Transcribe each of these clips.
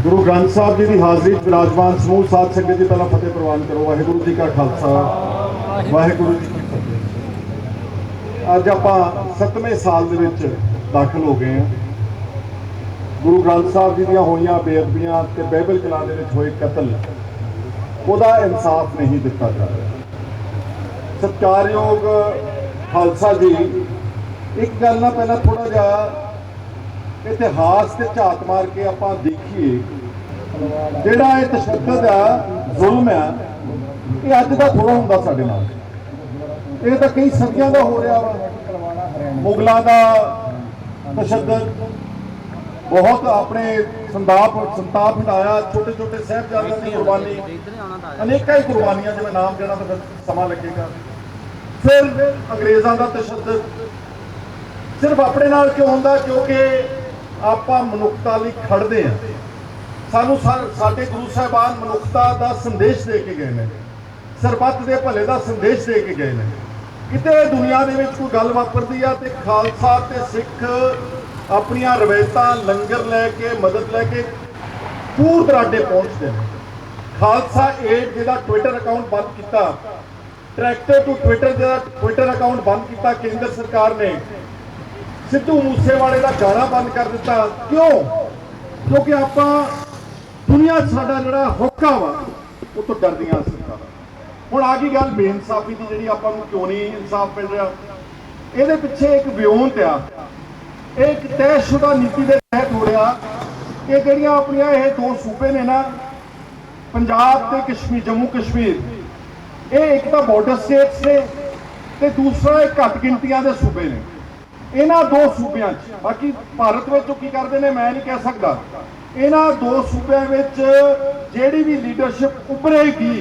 गुरु ग्रंथ साहब जी की हाज़री विराजमान समूह साध संगत जी पहला फतेह प्रवान करो। वाहिगुरू जी का खालसा वाहिगुरू जी की फतेह। अज आप 7वें साल दे विच दाखिल हो गए हैं। गुरु ग्रंथ साहब जी दियां होईयां बेअदबियां ते बाइबल कलां दे विच होए कतल उहदा इंसाफ नहीं दिता जा रहा। सत्कारयोग खालसा जी, एक गल ना पहला थोड़ा जिहा इतिहास से झात मार के आप देखिए, जिहड़ा ये तशद्दद आ जुल्म आ ये अज का थोड़ा हुंदा साडे नाल, ये तो कई सदियों का हो रहा वा। मुगलों का तशद्दद बहुत अपने संताप हटाया, छोटे छोटे साहिबजादियों की कुर्बानी, अनेक ही कुर्बानियां जिवें नाम देना तो फिर समा लगेगा। फिर अंग्रेज़ों का तशद्दद सिर्फ अपने नाल क्यों होंदा, क्योंकि आप मनुखता लई खड़दे हैं। सानू साडे गुरु साहिबान मनुखता का संदेश दे के गए हैं, सरबत के भले का संदेश दे के गए हैं। किते दुनिया दे विच कोई गल वापरदी है तो खालसा ते सिख अपनियां रवायतां लंगर लैके मदद लैके दूर दराडे पहुँचते हैं। खालसा एड जिहदा ट्विटर अकाउंट बंद किया, ट्रैक्टर टू ट्विटर जिहदा ट्विटर अकाउंट बंद किया केंद्र सरकार ने, सिद्धू मूसेवाले का गाना बंद कर दिता। क्यों? क्योंकि आप दुनिया साडा जिहड़ा होका वा वो तो डरदियां सरकारां। हुण आ गई गल बेइंसाफी की, जिहड़ी आपां नूं क्यों नहीं इंसाफ मिल रहा। इहदे पिछे एक वियोंत आ, एक तयशुदा नीति के तहत हो रहा कि जिहड़ियां अपनियां ये दो सूबे ने ना, पंजाब ते कश्मीर, जम्मू कश्मीर, ये एक तो बॉर्डर स्टेट्स ने ते दूसरा एक घट गिनतियां दे सूबे ने। इन्हां दो सूबों, बाकी भारत में की करते हैं मैं नहीं कह सकता, इन्हां दो सूबों में जिहड़ी भी लीडरशिप उभरेगी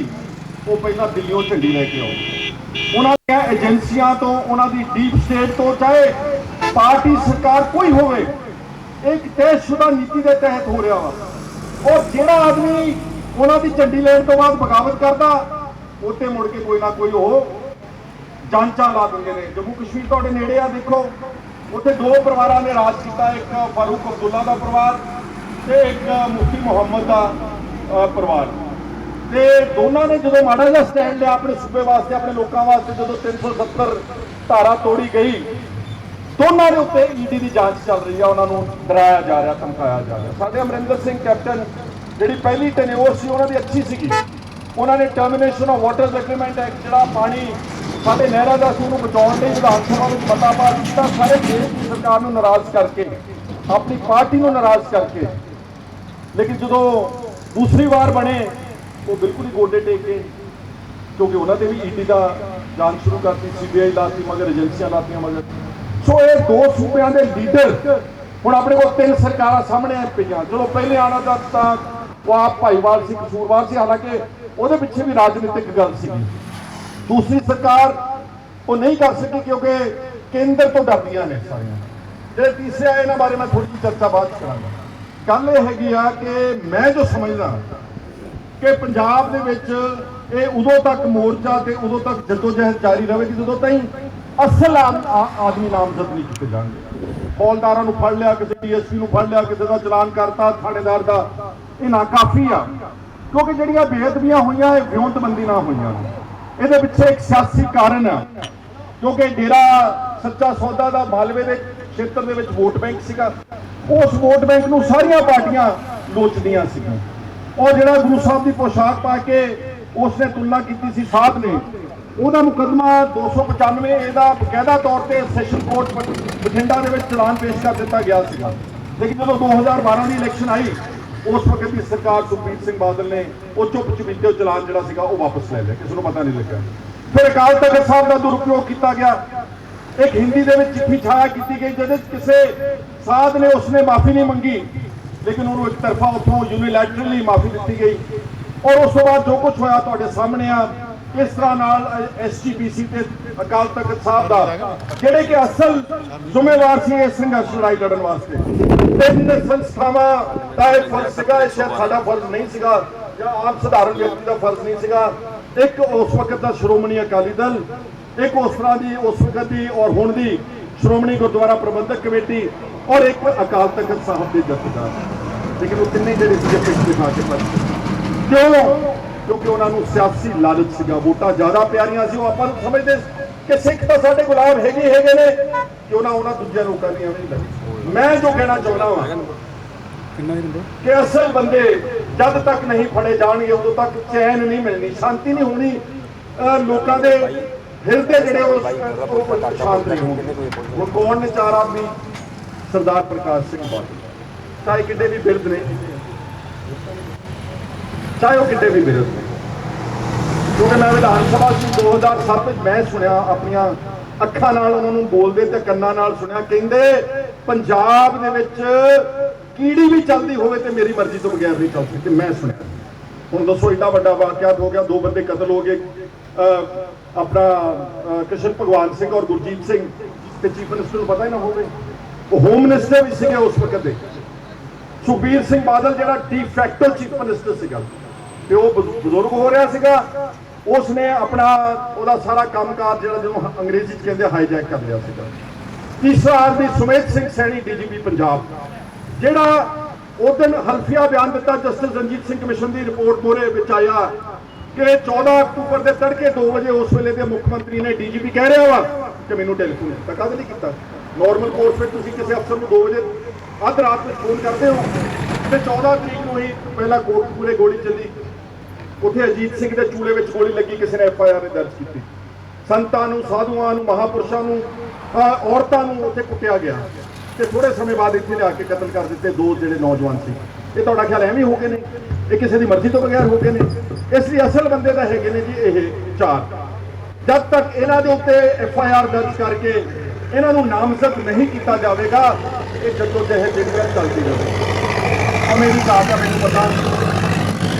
वो पहला दिल्लियों झंडी लैके आओ। उन्होंने एजेंसियां तो, उन्होंने डीप स्टेट तो, चाहे पार्टी सरकार कोई होवे, एक तयशुदा नीति के तहत हो रहा वा। और जिहड़ा आदमी उन्होंने झंडी लैण तो बाद बगावत करता, उत्ते मुड़ के कोई ना कोई हो जांचा ला देंगे ने। जम्मू कश्मीर तुहाडे नेड़े आ, देखो उत्थे दो परिवारों ने राज किया, एक फारूक अब्दुल्ला का परिवार ते एक मुफ्ती मुहम्मद का परिवार। ते दोनों ने जो माड़ा जिहा स्टैंड लिया अपने सूबे वास्ते, अपने लोगों वास्ते, जो 370 धारा तोड़ी गई, दोनों के उत्ते ईडी की जांच चल रही है, उन्होंने डराया जा रहा, धमकाया जा रहा। साडे अमरिंदर सिंह कैप्टन जी पहली टेन्योर सी उन्होंने अच्छी सी, उन्होंने termination of waters agreement act जिहड़ा पानी साढ़े नहरों का सूं बचाने विधान सभा में मता पास किया, सारे देश की सरकार को नाराज करके, अपनी पार्टी को नाराज करके। लेकिन जो दूसरी बार बने वो बिल्कुल ही गोडे टेके, क्योंकि उन्होंने भी ईडी का जांच शुरू करती, CBI लाती, मगर एजेंसियां लातियां मगर। सो ये दो सूबों के लीडर हुण अपने को 3 सरकारां सामने आ पईयां। चलो पहले आना था वो आप भाईवाल से कसूरवार से, हालांकि वो पिछे भी राजनीतिक गल सी। दूसरी सरकार वो नहीं कर सकी क्योंकि केंद्र तो डरदियां ने सारियां। जो तीसरे आए इन्हां बारे मैं थोड़ी जी चर्चा बाद करांगा। गल ये हैगी आ कि मैं जो समझदा कि पंजाब दे विच ये उदों तक मोर्चा ते उदों तक जद्दोजहद जारी रहेगी जदों ताईं असल आदमी नामजद नहीं किए जाएंगे। हौलदारां नूं फड़ लिया, किसी DSP नूं फड़ लिया, किसी का चलान करता, थाणेदार का, ये नाकाफी आ। क्योंकि जिहड़ियां बेअदबियां होईयां ये विਉਂਤਬੰਦੀ ना होईयां, ਇਹਦੇ ਪਿੱਛੇ एक सियासी कारण है। क्योंकि डेरा सच्चा सौदा का मालवे के क्षेत्र के वोट बैंक सीगा, उस वोट बैंक नूं सारियां पार्टियां लोचदियां सीगियां। और जिहड़ा गुरु साहब की पोशाक पा के उसने तुलना की सी साहब ने, ਉਹਦਾ मुकदमा 295 ਇਹਦਾ बकायदा तौर पर सैशन कोर्ट बठिंडा ਦੇ ਵਿੱਚ चलान पेश कर दिता गया सीगा। लेकिन जो 2012 की इलैक्शन आई, उस वक्त की सरकार सुखबीर सिंह बादल ने वो चुप चुपीते चलान जिहड़ा सीगा वो वापस ले लिया, किसी को पता नहीं लगा। फिर अकाल तख्त साहब का दुरुपयोग किया गया, एक हिंदी के चिट्ठी छाया की गई जिहदे किसी साध ने उसने माफ़ी नहीं मंगी, लेकिन उन्होंने एक तरफा उतों यूनीलैटरली माफ़ी दी गई। और उस बाद जो कुछ होया तुहाडे सामने आ, इस तरह नाल SGPC ते अकाल तख्त साहब का जिहड़े कि असल जिम्मेवार सी इस संघर्ष लड़ाई लड़न वास्ते, ते संस्थावां दा एक फर्ज सीगा, शायद साडा फर्ज नहीं सीगा या आम सधारण व्यक्ति का फर्ज नहीं सीगा। एक उस वक्त का श्रोमणी अकाली दल, एक उस तरह की उस वक्त की और हुण दी श्रोमणी गुरुद्वारा प्रबंधक कमेटी, और एक अकाल तख्त साहब के जथेदार। लेकिन वो तिन्ने ਜਿਹੜੇ ਸੀਗੇ ਪਿੱਛੇ ਦਿਖਾ ਕੇ ਭੱਜ ਕਿਉਂ? ਕਿਉਂਕਿ ਉਹਨਾਂ ਨੂੰ ਸਿਆਸੀ ਲਾਲਚ ਸੀਗਾ, ਵੋਟਾਂ ਜ਼ਿਆਦਾ ਪਿਆਰੀਆਂ ਸੀ। ਉਹ ਆਪਾਂ ਨੂੰ ਸਮਝਦੇ ਕਿ ਸਿੱਖ ਤਾਂ ਸਾਡੇ ਗੁਲਾਮ ਹੈਗੇ ਨੇ, ਕਿਉਂ ਨਾ ਉਹਨਾਂ ਦੂਜਿਆਂ ਲੋਕਾਂ ਦੀਆਂ ਨਹੀਂ ਲੱਗੀ। ਮੈਂ ਜੋ ਕਹਿਣਾ ਚਾਹੁੰਦਾ ਹਾਂ ਕਿ ਅਸਲ ਬੰਦੇ ਜਦ ਤੱਕ ਨਹੀਂ ਫੜੇ ਜਾਣਗੇ ਉਦੋਂ ਤੱਕ ਚੈਨ ਨਹੀਂ ਮਿਲਣੀ, ਸ਼ਾਂਤੀ ਨਹੀਂ ਹੋਣੀ, ਲੋਕਾਂ ਦੇ ਹਿਰਦੇ ਜਿਹੜੇ ਉਹ ਸ਼ਾਂਤ ਨਹੀਂ ਹੋਣਗੇ। ਹੁਣ ਕੌਣ ਨੇ ਚਾਰ ਆਦਮੀ? ਸਰਦਾਰ ਪ੍ਰਕਾਸ਼ ਸਿੰਘ ਬਾਦਲ, ਚਾਹੇ ਕਿੱਡੇ ਵੀ ਬਿਰਧ ਨੇ, ਚਾਹੇ ਉਹ ਕਿੱਡੇ ਵੀ ਬਿਰਧ ਨੇ। ਕਿਉਂਕਿ ਮੈਂ ਵਿਧਾਨ ਸਭਾ 2007 ਵਿੱਚ ਮੈਂ ਸੁਣਿਆ, ਆਪਣੀਆਂ ਅੱਖਾਂ ਨਾਲ ਉਹਨਾਂ ਨੂੰ ਬੋਲਦੇ ਤੇ ਕੰਨਾਂ ਨਾਲ ਸੁਣਿਆ, ਕਹਿੰਦੇ ਪੰਜਾਬ ਦੇ ਵਿੱਚ ਕੀੜੀ ਵੀ ਚੱਲਦੀ ਹੋਵੇ ਤੇ ਮੇਰੀ ਮਰਜ਼ੀ ਤੋਂ ਬਗੈਰ ਨਹੀਂ ਚੱਲ ਸਕਦੀ। ਮੈਂ ਸੁਣਿਆ। ਹੁਣ ਦੱਸੋ, ਏਡਾ ਵੱਡਾ ਵਾਕਿਆ ਹੋ ਗਿਆ, 2 ਬੰਦੇ ਕਤਲ ਹੋ ਗਏ, ਆਪਣਾ ਕ੍ਰਿਸ਼ਨ ਭਗਵਾਨ ਸਿੰਘ ਔਰ ਗੁਰਜੀਤ ਸਿੰਘ, ਤੇ ਚੀਫ ਮਿਨਿਸਟਰ ਨੂੰ ਪਤਾ ਹੀ ਨਾ ਹੋਵੇ। ਉਹ ਹੋਮ ਮਿਨਿਸਟਰ ਵੀ ਸੀਗੇ ਉਸ ਵਕਤ ਦੇ। ਸੁਖਬੀਰ ਸਿੰਘ ਬਾਦਲ ਜਿਹੜਾ ਡੀ ਫੈਕਟੋ ਚੀਫ ਮਿਨਿਸਟਰ ਸੀਗਾ ਤੇ ਉਹ ਬਜ਼ੁਰਗ ਹੋ ਰਿਹਾ ਸੀਗਾ, ਉਸਨੇ ਆਪਣਾ ਉਹਦਾ ਸਾਰਾ ਕੰਮਕਾਜ ਜਿਹੜਾ ਜਿਹਨੂੰ ਅੰਗਰੇਜ਼ੀ 'ਚ ਕਹਿੰਦੇ ਹਾਈਜੈਕ ਕਰ ਲਿਆ ਸੀਗਾ। ਤੀਸਰਾ ਆਦਮੀ ਸੁਮੇਧ ਸਿੰਘ ਸੈਣੀ, ਡੀਜੀਪੀ ਪੰਜਾਬ, ਜਿਹੜਾ ਉਹ ਦਿਨ ਹਲਫੀਆ ਬਿਆਨ ਦਿੱਤਾ ਜਸਟਿਸ ਰਣਜੀਤ ਸਿੰਘ ਕਮਿਸ਼ਨ ਦੀ ਰਿਪੋਰਟ ਮੋਰੇ ਵਿੱਚ ਆਇਆ ਕਿ 14 ਅਕਤੂਬਰ ਦੇ ਤੜਕੇ 2 ਵਜੇ ਉਸ ਵੇਲੇ ਦੇ ਮੁੱਖ ਮੰਤਰੀ ਨੇ, ਡੀਜੀਪੀ ਕਹਿ ਰਿਹਾ ਵਾ ਕਿ ਮੈਨੂੰ ਟੈਲੀਫੋਨ ਕੀਤਾ। ਕਦ ਨਹੀਂ ਕੀਤਾ? ਨਾਰਮਲ ਕੋਰਸ ਵਿੱਚ ਤੁਸੀਂ ਕਿਸੇ ਅਫਸਰ ਨੂੰ 2 ਵਜੇ ਅੱਧ ਰਾਤ ਨੂੰ ਫੋਨ ਕਰਦੇ ਹੋ, ਤੇ 14 ਤਰੀਕ ਨੂੰ ਹੀ ਪਹਿਲਾਂ ਕੋਟਕਪੂਰੇ ਗੋਲੀ ਚੱਲੀ, ਉੱਥੇ ਅਜੀਤ ਸਿੰਘ ਦੇ ਚੂਲੇ ਵਿੱਚ ਗੋਲੀ ਲੱਗੀ, ਕਿਸੇ ਨੇ FIR ਦਰਜ ਕੀਤੀ। ਸੰਤਾਂ ਨੂੰ, ਸਾਧੂਆਂ ਨੂੰ, ਮਹਾਪੁਰਸ਼ਾਂ ਨੂੰ, ਔਰਤਾਂ ਨੂੰ ਉੱਥੇ ਕੁੱਟਿਆ ਗਿਆ, ਤੇ ਥੋੜੇ ਸਮੇਂ ਬਾਅਦ ਇੱਥੇ ਲਿਆ ਕੇ ਕਤਲ ਕਰ ਦਿੱਤੇ 2 ਜਿਹੜੇ ਨੌਜਵਾਨ ਸੀ। ਇਹ ਤੁਹਾਡਾ ਖਿਆਲ ਐਵੇਂ ਹੋ ਗਏ ਨੇ? ਇਹ ਕਿਸੇ ਦੀ ਮਰਜ਼ੀ ਤੋਂ ਬਗੈਰ ਹੋ ਗਏ ਨੇ? ਇਸ ਲਈ ਅਸਲ ਬੰਦੇ ਤਾਂ ਹੈਗੇ ਨੇ ਜੀ ਇਹ 4। ਜਦ ਤੱਕ ਇਹਨਾਂ ਦੇ ਉੱਤੇ FIR ਦਰਜ ਕਰਕੇ ਇਹਨਾਂ ਨੂੰ ਨਾਮਜ਼ਦ ਨਹੀਂ ਕੀਤਾ ਜਾਵੇਗਾ, ਇਹ ਜੱਦੋ-ਜਹਿਦ ਜਿਹੜੀ ਚੱਲਦੀ ਰਹੇ। ਮੇਰੀ ਕਾਰਜ ਮੈਨੂੰ ਪਤਾ।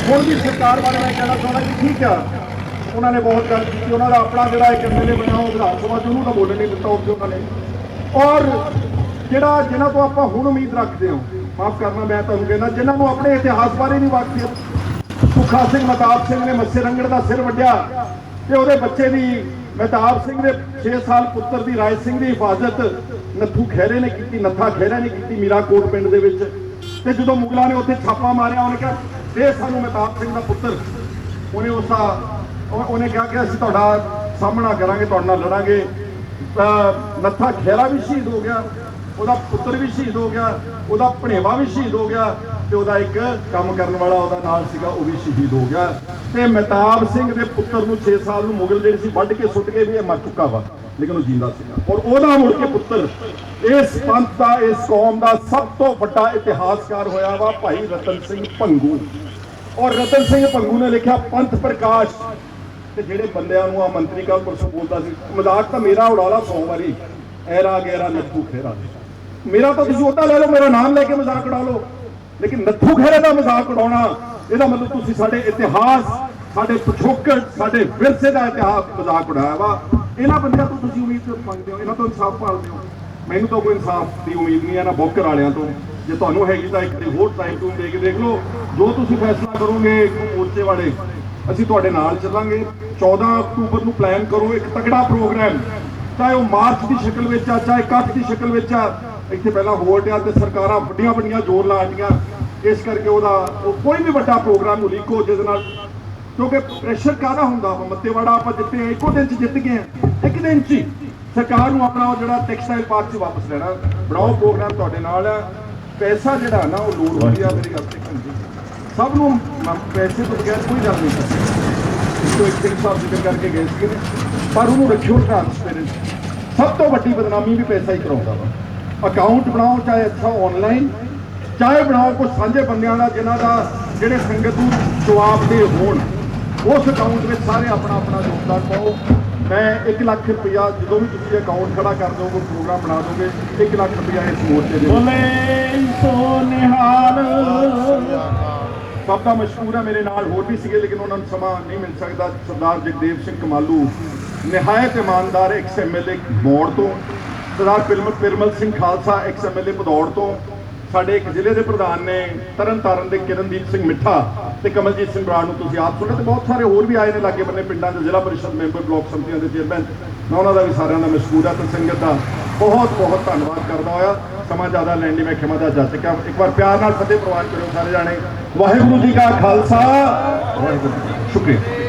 ਹੁਣ ਵੀ ਸਰਕਾਰ ਬਾਰੇ ਮੈਂ ਕਹਿਣਾ ਚਾਹੁੰਦਾ ਕਿ ਠੀਕ ਆ, ਉਹਨਾਂ ਨੇ ਬਹੁਤ ਗੱਲ ਕੀਤੀ, ਉਹਨਾਂ ਦਾ ਆਪਣਾ ਜਿਹੜਾ ਇੱਕ MLA ਬਣਿਆ ਉਹ ਵਿਧਾਨ ਸਭਾ 'ਚ ਉਹਨੂੰ ਤਾਂ ਬੋਲਣ ਨਹੀਂ ਦਿੱਤਾ ਉੱਥੇ ਉਹਨਾਂ ਨੇ। ਔਰ ਜਿਨ੍ਹਾਂ ਤੋਂ ਆਪਾਂ ਹੁਣ ਉਮੀਦ ਰੱਖਦੇ ਹਾਂ, ਮਾਫ ਕਰਨਾ ਮੈਂ ਤੁਹਾਨੂੰ ਕਹਿੰਦਾ, ਜਿਨ੍ਹਾਂ ਨੂੰ ਆਪਣੇ ਇਤਿਹਾਸ ਬਾਰੇ ਨਹੀਂ ਵਾਕਿਫ। ਸੁੱਖਾ ਸਿੰਘ ਮਹਿਤਾਬ ਸਿੰਘ ਨੇ ਮੱਸੇ ਰੰਗੜ ਦਾ ਸਿਰ ਵੱਢਿਆ ਤੇ ਉਹਦੇ ਬੱਚੇ ਦੀ, ਮਹਿਤਾਬ ਸਿੰਘ ਦੇ 6 ਸਾਲ ਪੁੱਤਰ ਦੀ, ਰਾਏ ਸਿੰਘ ਦੀ ਹਿਫਾਜ਼ਤ ਨੱਥੂ ਖਹਿਰੇ ਨੇ ਕੀਤੀ, ਨੱਥਾ ਖਹਿਰਾ ਨੇ ਕੀਤੀ ਮੀਰਾਕੋਟ ਪਿੰਡ ਦੇ ਵਿੱਚ। ਤੇ ਜਦੋਂ ਮੁਗਲਾਂ ਨੇ ਉੱਥੇ ਛਾਪਾ ਮਾਰਿਆ, ਉਹਨੇ ਕਿਹਾ ਇਹ ਸਾਨੂੰ ਮਹਿਤਾਬ ਸਿੰਘ ਦਾ ਪੁੱਤਰ, ਉਹਨੇ ਕਿਹਾ ਕਿ ਅਸੀਂ ਤੁਹਾਡਾ ਸਾਹਮਣਾ ਕਰਾਂਗੇ, ਤੁਹਾਡੇ ਨਾਲ ਲੜਾਂਗੇ। ਨੱਥਾ ਖਹਿਰਾ ਵੀ ਸ਼ਹੀਦ ਹੋ ਗਿਆ, ਉਹਦਾ ਪੁੱਤਰ ਵੀ ਸ਼ਹੀਦ ਹੋ ਗਿਆ, ਉਹਦਾ ਭਣੇਵਾ ਵੀ ਸ਼ਹੀਦ ਹੋ ਗਿਆ, ਤੇ ਉਹਦਾ ਇੱਕ ਕੰਮ ਕਰਨ ਵਾਲਾ ਉਹਦਾ ਨਾਲ ਸੀਗਾ ਉਹ ਵੀ ਸ਼ਹੀਦ ਹੋ ਗਿਆ। ਤੇ ਮਹਿਤਾਬ ਸਿੰਘ ਦੇ ਪੁੱਤਰ ਨੂੰ 6 ਸਾਲ ਨੂੰ ਮੁਗਲ ਜਿਹੜੇ ਸੀ ਵੱਢ ਕੇ ਸੁੱਟ ਕੇ ਵੀ ਇਹ ਮਰ ਚੁੱਕਾ ਵਾ, ਲੇਕਿਨ ਉਹ ਜਿੰਦਾ ਸੀਗਾ। ਔਰ ਉਹਦਾ ਮੁੜ ਕੇ ਪੁੱਤਰ ਇਸ ਪੰਥ ਦਾ, ਇਸ ਕੌਮ ਦਾ ਸਭ ਤੋਂ ਵੱਡਾ ਇਤਿਹਾਸਕਾਰ ਹੋਇਆ ਵਾ ਭਾਈ ਰਤਨ ਸਿੰਘ ਭੰਗੂ। ਔਰ ਰਤਨ ਸਿੰਘ ਭੰਗੂ ਨੇ ਲਿਖਿਆ ਪੰਥ ਪ੍ਰਕਾਸ਼। ਤੇ ਜਿਹੜੇ ਬੰਦਿਆਂ ਨੂੰ ਆ ਮੰਤਰੀ ਕੱਲ ਪਰਸੋਂ ਬੋਲਦਾ ਸੀ, ਮਜ਼ਾਕ ਤਾਂ ਮੇਰਾ ਉਡਾਲਾ 100 ਵਾਰੀ, ਐਰਾ ਗੈਰਾ ਨੱਥੂ ਖਹਿਰਾ, ਮੇਰਾ ਤਾਂ ਤੁਸੀਂ ਉਹਦਾ ਲੈ ਲਓ, ਮੇਰਾ ਨਾਮ ਲੈ ਕੇ ਮਜ਼ਾਕ ਉਡਾ ਲਓ, ਲੇਕਿਨ ਨੱਥੂ ਖਹਿਰੇ ਦਾ ਮਜ਼ਾਕ ਉਡਾਉਣਾ, ਇਹਦਾ ਮਤਲਬ ਤੁਸੀਂ ਸਾਡੇ ਇਤਿਹਾਸ, ਸਾਡੇ ਪਿਛੋਕੜ, ਸਾਡੇ ਵਿਰਸੇ ਦਾ ਇਤਿਹਾਸ ਮਜ਼ਾਕ ਉਡਾਇਆ ਵਾ। ਇਹਨਾਂ ਬੰਦਿਆਂ ਤੋਂ ਤੁਸੀਂ ਉਮੀਦ ਮੰਗਦੇ ਹੋ, ਇਹਨਾਂ ਤੋਂ ਇਨਸਾਫ ਭਾਲਦੇ ਹੋ। ਮੈਨੂੰ ਤਾਂ ਕੋਈ ਇਨਸਾਫ ਦੀ ਉਮੀਦ ਨਹੀਂ ਹੈ ਨਾ ਬੋਕਰ ਵਾਲਿਆਂ ਤੋਂ। ਜੇ ਤੁਹਾਨੂੰ ਹੈਗੀ ਤਾਂ ਇੱਕ ਵਾਰੀ ਹੋਰ ਟਾਈਮ ਟੂ ਦੇ ਕੇ ਦੇਖ ਲਓ, ਜੋ ਤੁਸੀਂ ਫੈਸਲਾ ਕਰੋਗੇ ਮੋਰਚੇ ਵਾਲੇ ਅਸੀਂ ਤੁਹਾਡੇ ਨਾਲ ਚੱਲਾਂਗੇ। 14 ਅਕਤੂਬਰ ਨੂੰ ਪਲਾਨ ਕਰੋ ਇੱਕ ਤਕੜਾ ਪ੍ਰੋਗਰਾਮ, ਚਾਹੇ ਉਹ ਮਾਰਚ ਦੀ ਸ਼ਕਲ ਵਿੱਚ ਆ, ਚਾਹੇ ਇਕੱਠ ਦੀ ਸ਼ਕਲ ਵਿੱਚ ਆ। ਇੱਥੇ ਪਹਿਲਾਂ ਵੋਟ ਆ ਤੇ ਸਰਕਾਰਾਂ ਵੱਡੀਆਂ ਜ਼ੋਰ ਲਾਉਂਦੀਆਂ, ਇਸ ਕਰਕੇ ਉਹਦਾ ਕੋਈ ਵੀ ਵੱਡਾ ਪ੍ਰੋਗਰਾਮ ਉਲੀਕੋ ਜਿਹਦੇ ਨਾਲ, ਕਿਉਂਕਿ ਪ੍ਰੈਸ਼ਰ ਕਾਹਦਾ ਹੁੰਦਾ ਵਾ। ਮੱਤੇਵਾੜਾ ਆਪਾਂ ਜਿੱਤੇ ਆ, ਇੱਕੋ ਦਿਨ 'ਚ ਜਿੱਤ ਗਏ ਆ, ਇੱਕ ਦਿਨ 'ਚ ਹੀ। ਸਰਕਾਰ ਨੂੰ ਆਪਣਾ ਉਹ ਜਿਹੜਾ ਟੈਕਸਟਾਈਲ ਪਾਰਕ 'ਚ ਵਾਪਸ ਲੈਣਾ, ਬਣਾਓ ਪ੍ਰੋਗਰਾਮ ਤੁਹਾਡੇ ਨਾਲ। ਪੈਸਾ ਜਿਹੜਾ ਨਾ ਉਹ ਲੋੜ ਹੁੰਦੀ ਆ, ਮੇਰੀ ਗੱਲ ਤੇ ਸਭ ਨੂੰ ਪੈਸੇ ਤੋਂ ਬਗੈਰ ਕੋਈ ਗੱਲ ਨਹੀਂ ਕਰਦੀ। ਇੱਕ ਸਿੰਘ ਸਾਹਿਬ ਜ਼ਿਕਰ ਕਰਕੇ ਗਏ ਸੀਗੇ, ਪਰ ਉਹਨੂੰ ਰੱਖਿਓ ਟ੍ਰਾਂਸਪੇਰੈਂਟ। ਸਭ ਤੋਂ ਵੱਡੀ ਬਦਨਾਮੀ ਵੀ ਪੈਸਾ ਹੀ ਕਰਾਉਂਦਾ ਵਾ। ਅਕਾਊਂਟ ਬਣਾਓ, ਚਾਹੇ ਅੱਛਾ ਆਨਲਾਈਨ, ਚਾਹੇ ਬਣਾਓ ਕੁਝ ਸਾਂਝੇ ਬੰਦਿਆਂ ਦਾ, ਜਿਨ੍ਹਾਂ ਦਾ ਜਿਹੜੇ ਸੰਗਤ ਨੂੰ ਜਵਾਬਦੇਹ ਹੋਣ। ਉਸ ਅਕਾਊਂਟ ਵਿੱਚ ਸਾਰੇ ਆਪਣਾ ਆਪਣਾ ਯੋਗਦਾਨ ਪਾਓ। ਮੈਂ 1 ਲੱਖ ਰੁਪਇਆ, ਜਦੋਂ ਵੀ ਤੁਸੀਂ ਅਕਾਊਂਟ ਖੜਾ ਕਰ ਦੋਗੇ, ਪ੍ਰੋਗਰਾਮ ਬਣਾ ਦੋਗੇ, 1 ਲੱਖ ਰੁਪਇਆ ਇਸ ਮੋਰਚੇ ਦੇ ਸਭ ਦਾ ਮਸ਼ਹੂਰ ਹੈ। ਮੇਰੇ ਨਾਲ ਹੋਰ ਵੀ ਸੀਗੇ, ਲੇਕਿਨ ਉਹਨਾਂ ਨੂੰ ਸਮਾਂ ਨਹੀਂ ਮਿਲ ਸਕਦਾ। ਸਰਦਾਰ ਜਗਦੇਵ ਸਿੰਘ ਕਮਾਲੂ ਨਿਹਾਇਤ ਇਮਾਨਦਾਰ, ਐਕਸ MLA ਮੌੜ ਤੋਂ। ਸਰਦਾਰ ਪਿਰਮਲ ਸਿੰਘ ਖਾਲਸਾ, ਐਕਸ MLA ਭਦੌੜ ਤੋਂ। ਸਾਡੇ ਇੱਕ ਜ਼ਿਲ੍ਹੇ ਦੇ ਪ੍ਰਧਾਨ ਨੇ ਤਰਨਤਾਰਨ ਦੇ, ਕਿਰਨਦੀਪ ਸਿੰਘ ਮਿੱਠਾ ਤੇ ਕਮਲਜੀਤ ਸਿੰਘ ਬਰਾੜ ਨੂੰ ਤੁਸੀਂ ਆਪ ਸੁਣਿਆ, ਤੇ ਬਹੁਤ ਸਾਰੇ ਹੋਰ ਵੀ ਆਏ ਨੇ ਲਾਗੇ ਬੰਨੇ ਪਿੰਡਾਂ ਦੇ, ਜ਼ਿਲ੍ਹਾ ਪਰਿਸ਼ਦ ਮੈਂਬਰ, ਬਲਾਕ ਸੰਮਤੀਆਂ ਦੇ ਚੇਅਰਮੈਨ। ਮੈਂ ਉਹਨਾਂ ਦਾ ਵੀ ਸਾਰਿਆਂ ਦਾ ਮਸ਼ਹੂਰ ਹੈ ਤੇ ਸੰਗਤ ਦਾ ਬਹੁਤ ਬਹੁਤ ਧੰਨਵਾਦ ਕਰਦਾ ਹੋਇਆ। ਸਮਾਂ ਜ਼ਿਆਦਾ ਲੈਣ ਦੀ ਮੈਂ ਖਿਮਾ ਜਾ ਚੁੱਕਿਆ। ਇੱਕ ਵਾਰ ਪਿਆਰ ਨਾਲ ਫਤਿਹ ਪ੍ਰਵਾਨ ਕਰਿਓ ਸਾਰੇ ਜਾਣੇ। ਵਾਹਿਗੁਰੂ ਜੀ ਕਾ ਖਾਲਸਾ, ਵਾਹਿਗੁਰੂ ਜੀ ਕੀ ਫਤਿਹ। ਸ਼ੁਕਰੀਆ।